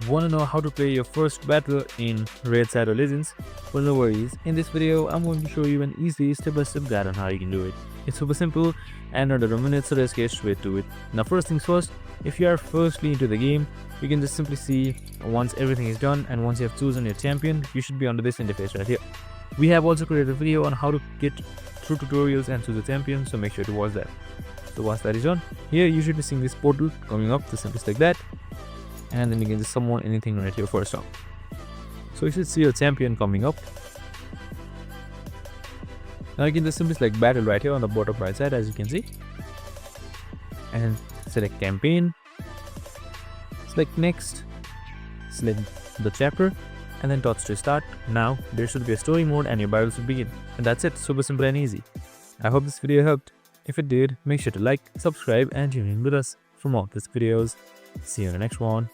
Want to know how to play your first battle in Raid Shadow Legends? Well, no worries. In this video, I'm going to show you an easy step-by-step guide on how you can do it. It's super simple and under a minute, so let's get straight to it. Now, first things first, if you are firstly into the game, you can just simply see once everything is done and once you have chosen your champion, you should be under this interface right here. We have also created a video on how to get through tutorials and choose a champion, so make sure to watch that. So once that is done, here you should be seeing this portal coming up, just simply like that. And then you can just summon anything right here first off. So you should see your champion coming up. Now you can just simply select battle right here on the bottom right side, as you can see, and select campaign, select next, select the chapter, and then touch to start. Now there should be a story mode and your battle should begin. And that's it, super simple and easy. I hope this video helped. If it did, make sure to like, subscribe, and tune in with us for more of these videos. See you in the next one.